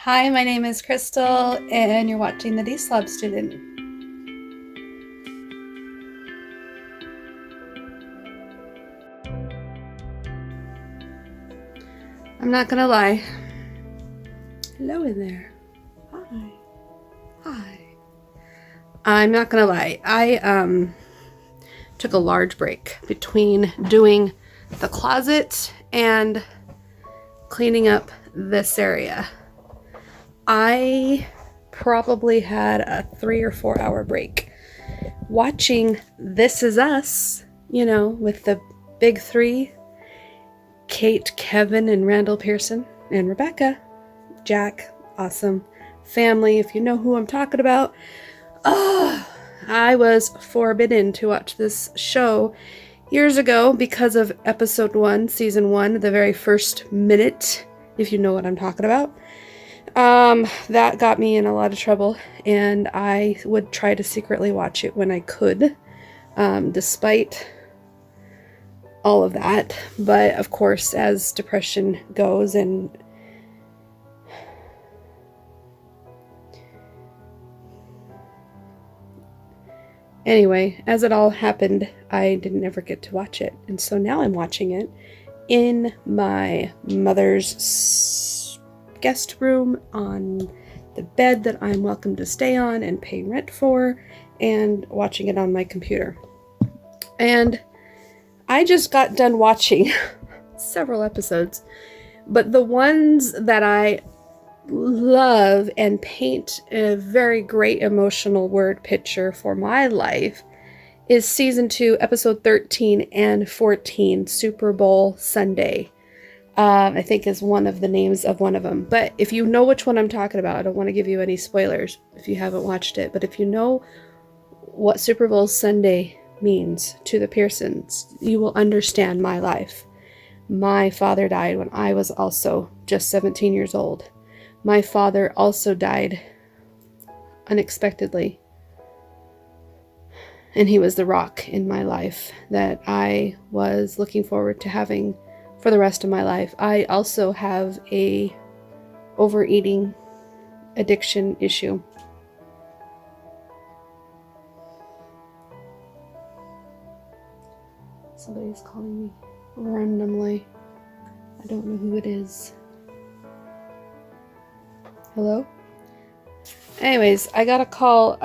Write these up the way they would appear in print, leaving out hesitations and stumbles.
Hi, my name is Crystal, and you're watching the Deslob student. I'm not gonna lie. Hello in there. Hi. Hi. I'm not gonna lie. I took a large break between doing the closet and cleaning up this area. I probably had a 3 or 4 hour break watching This Is Us, with the big three: Kate, Kevin, and Randall Pearson, and Rebecca. Jack, awesome family, if you know who I'm talking about. I was forbidden to watch this show years ago because of episode 1, season 1, the very first minute, if you know what I'm talking about. That got me in a lot of trouble, and I would try to secretly watch it when I could, despite all of that. But of course, as depression goes, and anyway, as it all happened, I didn't ever get to watch it. And so now I'm watching it in my mother's guest room on the bed that I'm welcome to stay on and pay rent for, and watching it on my computer. And I just got done watching several episodes, but the ones that I love and paint a very great emotional word picture for my life is season 2, episode 13 and 14, Super Bowl Sunday. I think is one of the names of one of them. But if you know which one I'm talking about, I don't want to give you any spoilers if you haven't watched it. But if you know what Super Bowl Sunday means to the Pearsons, you will understand my life. My father died when I was also just 17 years old. My father also died unexpectedly. And he was the rock in my life that I was looking forward to having for the rest of my life. I also have a overeating addiction issue. Somebody's calling me randomly. I don't know who it is. Hello? Anyways, I got a call.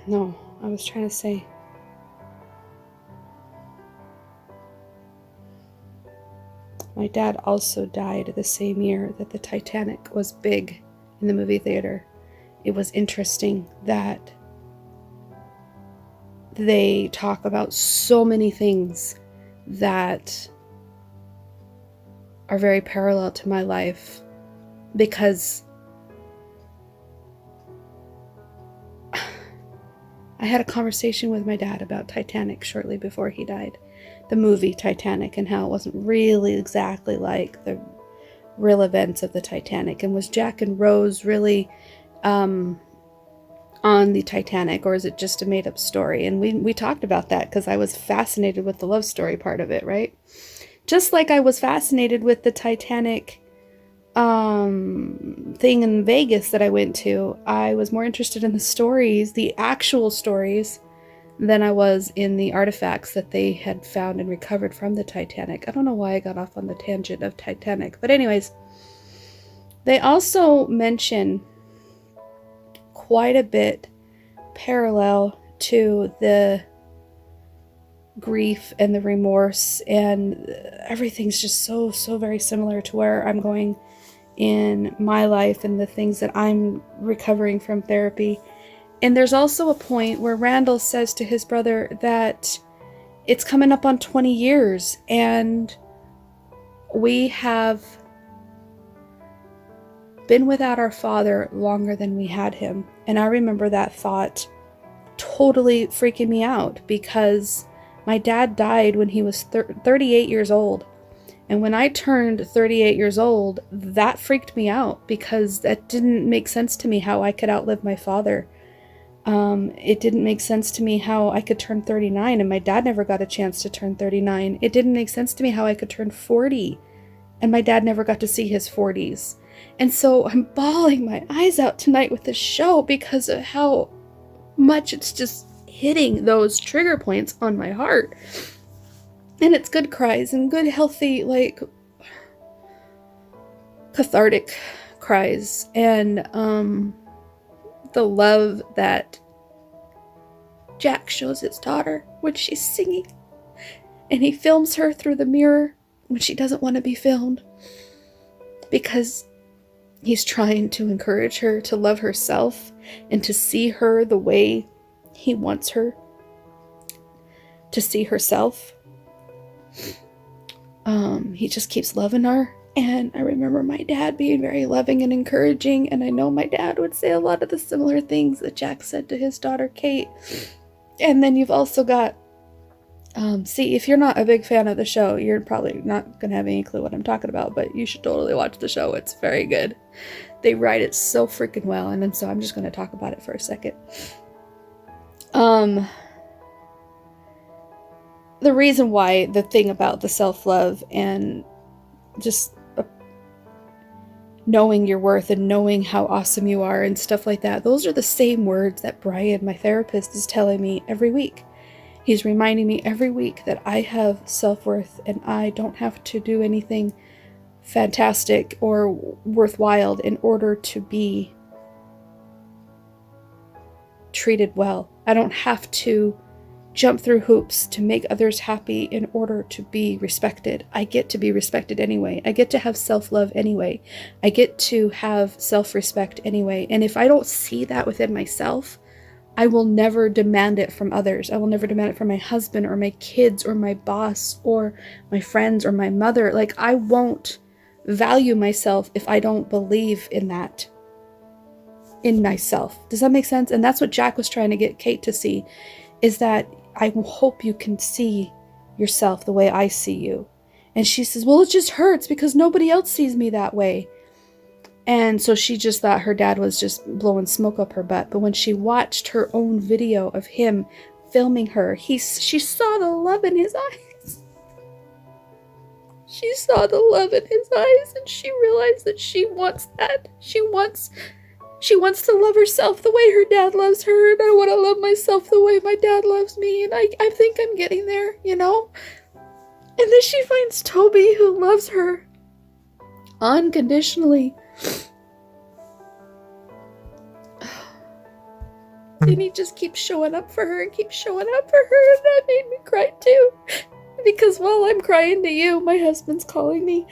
No, I was trying to say. My dad also died the same year that the Titanic was big in the movie theater. It was interesting that they talk about so many things that are very parallel to my life, because I had a conversation with my dad about Titanic shortly before he died. The movie Titanic, and how it wasn't really exactly like the real events of the Titanic. And was Jack and Rose really on the Titanic, or is it just a made-up story? And we talked about that because I was fascinated with the love story part of it, right? Just like I was fascinated with the Titanic thing in Vegas that I went to. I was more interested in the stories, the actual stories, than I was in the artifacts that they had found and recovered from the Titanic. I don't know why I got off on the tangent of Titanic. But anyways, they also mention quite a bit parallel to the grief and the remorse, and everything's just so very similar to where I'm going in my life and the things that I'm recovering from therapy. And there's also a point where Randall says to his brother that it's coming up on 20 years and we have been without our father longer than we had him. And I remember that thought totally freaking me out, because my dad died when he was 38 years old. And when I turned 38 years old, that freaked me out, because that didn't make sense to me how I could outlive my father. It didn't make sense to me how I could turn 39, and my dad never got a chance to turn 39. It didn't make sense to me how I could turn 40, and my dad never got to see his 40s. And so I'm bawling my eyes out tonight with this show because of how much it's just hitting those trigger points on my heart. And it's good cries and good, healthy, like, cathartic cries. And the love that Jack shows his daughter when she's singing. And he films her through the mirror when she doesn't want to be filmed. Because he's trying to encourage her to love herself and to see her the way he wants her to see herself. He just keeps loving her. And I remember my dad being very loving and encouraging, and I know my dad would say a lot of the similar things that Jack said to his daughter Kate. And then you've also got, see, if you're not a big fan of the show, you're probably not going to have any clue what I'm talking about, but you should totally watch the show. It's very good. They write it so freaking well, and then so I'm just going to talk about it for a second. The reason why, the thing about the self-love and just knowing your worth and knowing how awesome you are and stuff like that, those are the same words that Brian, my therapist, is telling me every week. He's reminding me every week that I have self-worth and I don't have to do anything fantastic or worthwhile in order to be treated well. I don't have to jump through hoops to make others happy in order to be respected. I get to be respected anyway. I get to have self-love anyway. I get to have self-respect anyway. And if I don't see that within myself, I will never demand it from others. I will never demand it from my husband or my kids or my boss or my friends or my mother. Like, I won't value myself if I don't believe in that in myself. Does that make sense? And that's what Jack was trying to get Kate to see, is that I hope you can see yourself the way I see you. And she says, well, it just hurts because nobody else sees me that way. And so she just thought her dad was just blowing smoke up her butt. But when she watched her own video of him filming her, she saw the love in his eyes. She saw the love in his eyes, and she realized that she wants that. She wants to love herself the way her dad loves her, and I want to love myself the way my dad loves me, and I think I'm getting there, you know? And then she finds Toby, who loves her unconditionally. And he just keeps showing up for her and keeps showing up for her, and that made me cry too. Because while I'm crying to you, my husband's calling me.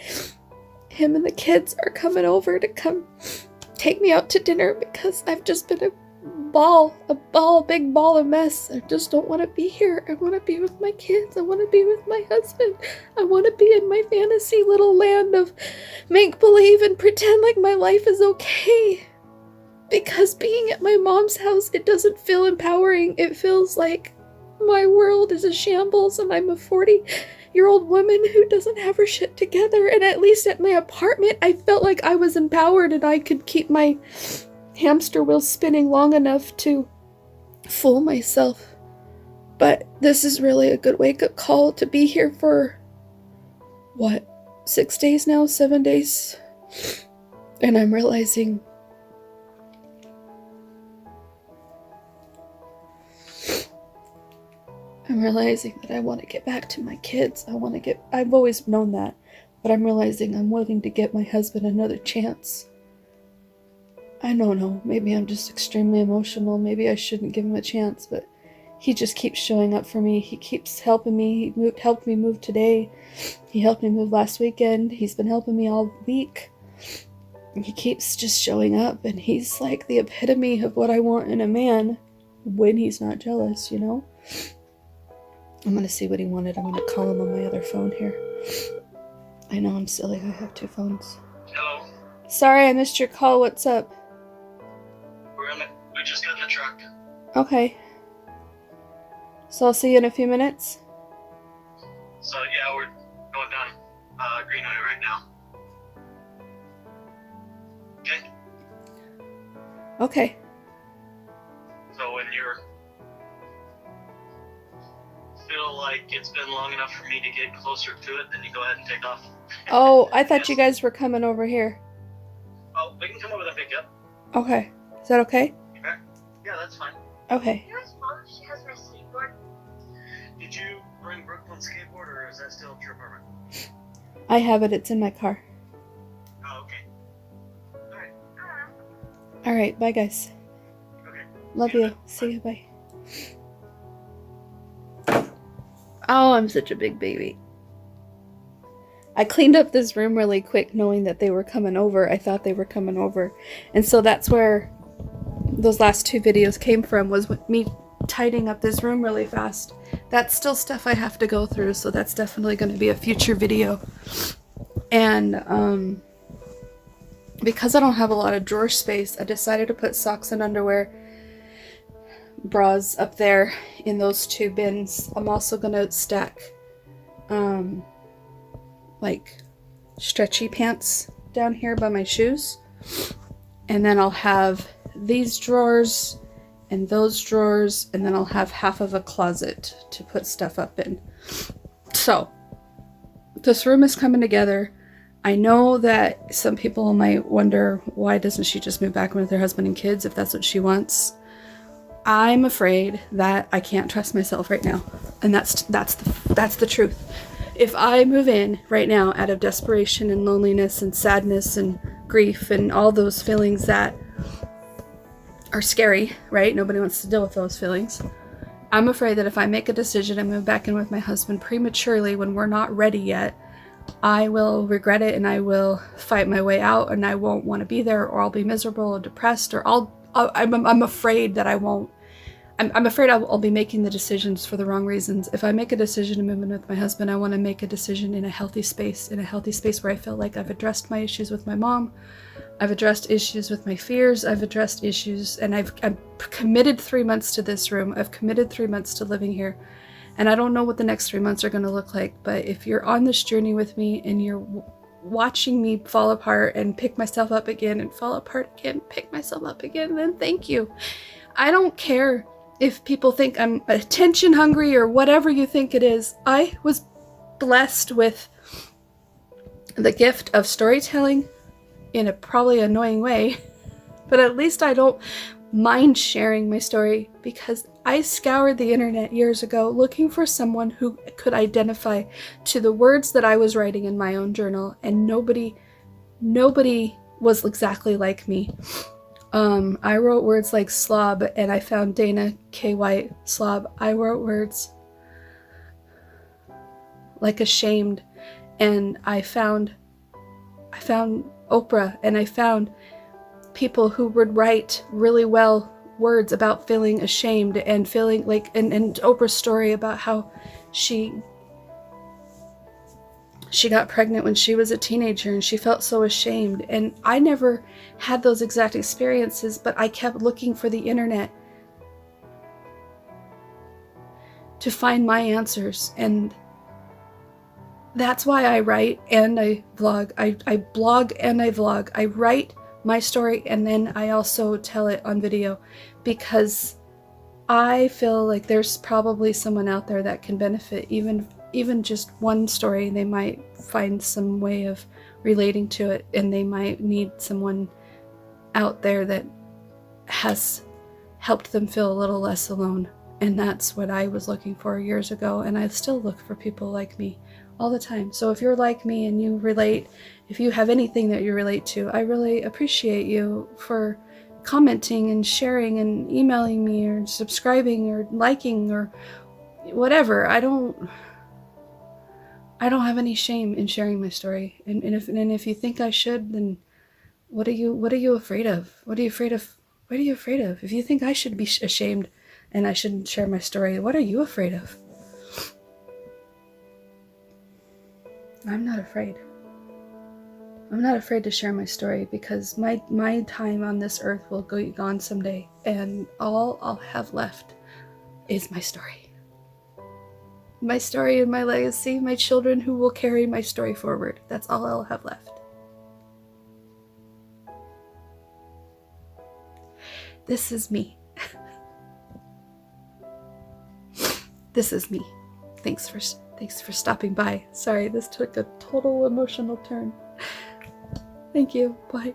Him and the kids are coming over to come take me out to dinner because I've just been a big ball of mess. I just don't want to be here. I want to be with my kids. I want to be with my husband. I want to be in my fantasy little land of make-believe and pretend like my life is okay. Because being at my mom's house, it doesn't feel empowering. It feels like my world is a shambles and I'm a 40-year-old woman who doesn't have her shit together. And at least at my apartment, I felt like I was empowered and I could keep my hamster wheel spinning long enough to fool myself. But this is really a good wake-up call to be here for, 6 days now? 7 days? And I'm realizing that I want to get back to my kids. I've always known that, but I'm realizing I'm willing to give my husband another chance. I don't know, maybe I'm just extremely emotional. Maybe I shouldn't give him a chance, but he just keeps showing up for me. He keeps helping me. He helped me move today. He helped me move last weekend. He's been helping me all week. And he keeps just showing up, and he's like the epitome of what I want in a man when he's not jealous, you know? I'm gonna see what he wanted. I'm gonna call him on my other phone here. I know I'm silly. I have 2 phones. Hello. Sorry, I missed your call. What's up? We just got in the truck. Okay. So I'll see you in a few minutes? So yeah, we're going down Greenway right now. Okay? Okay. So when you feel like it's been long enough for me to get closer to it, then you go ahead and take off. Oh, I thought you guys were coming over here. We can come over and pick you up. Okay. Is that okay? Okay. Yeah, that's fine. Okay. She has my skateboard. Did you bring Brooklyn's skateboard, or is that still at your apartment? I have it. It's in my car. Oh, okay. Alright. All right. Bye, guys. Okay. Love See you you. then. See you. Bye. Oh, I'm such a big baby. I cleaned up this room really quick knowing that they were coming over. I thought they were coming over. And so that's where those last 2 videos came from, was with me tidying up this room really fast. That's still stuff I have to go through, so that's definitely going to be a future video. And because I don't have a lot of drawer space, I decided to put socks and underwear, bras up there in those 2 bins. I'm also going to stack like stretchy pants down here by my shoes, and then I'll have these drawers and those drawers, and then I'll have half of a closet to put stuff up in. So this room is coming together. I know that some people might wonder, why doesn't she just move back in with her husband and kids if that's what she wants? I'm afraid that I can't trust myself right now, and that's the truth. If I move in right now out of desperation and loneliness and sadness and grief and all those feelings that are scary, right? Nobody wants to deal with those feelings. I'm afraid that if I make a decision and move back in with my husband prematurely when we're not ready yet, I will regret it, and I will fight my way out, and I won't want to be there, or I'll be miserable or depressed, or I'm afraid that I won't. I'm afraid I'll be making the decisions for the wrong reasons. If I make a decision to move in with my husband, I want to make a decision in a healthy space where I feel like I've addressed my issues with my mom, I've addressed issues with my fears, I've addressed issues, and I'm committed 3 months to this room. I've committed 3 months to living here, and I don't know what the next 3 months are going to look like, but if you're on this journey with me and you're watching me fall apart and pick myself up again and fall apart again, pick myself up again, then thank you. I don't care if people think I'm attention hungry or whatever you think it is. I was blessed with the gift of storytelling in a probably annoying way, but at least I don't mind sharing my story, because I scoured the internet years ago looking for someone who could identify to the words that I was writing in my own journal, and nobody was exactly like me. I wrote words like slob, and I found Dana K. White, slob. I wrote words like ashamed, and I found Oprah, and I found people who would write really well words about feeling ashamed and feeling like, and Oprah's story about how she got pregnant when she was a teenager and she felt so ashamed. And I never had those exact experiences, but I kept looking for the internet to find my answers. And that's why I write and I vlog. I blog and I vlog. I write my story and then I also tell it on video, because I feel like there's probably someone out there that can benefit even just one story. They might find some way of relating to it, and they might need someone out there that has helped them feel a little less alone. And that's what I was looking for years ago, and I still look for people like me all the time. So if you're like me and you relate, if you have anything that you relate to, I really appreciate you for commenting and sharing and emailing me or subscribing or liking or whatever. I don't have any shame in sharing my story. And if you think I should, then what are you afraid of? What are you afraid of? What are you afraid of? If you think I should be ashamed and I shouldn't share my story, what are you afraid of? I'm not afraid. I'm not afraid to share my story, because my time on this earth will be gone someday, and all I'll have left is my story. My story and my legacy, my children who will carry my story forward. That's all I'll have left. This is me. This is me. Thanks for stopping by. Sorry, this took a total emotional turn. Thank you. Bye.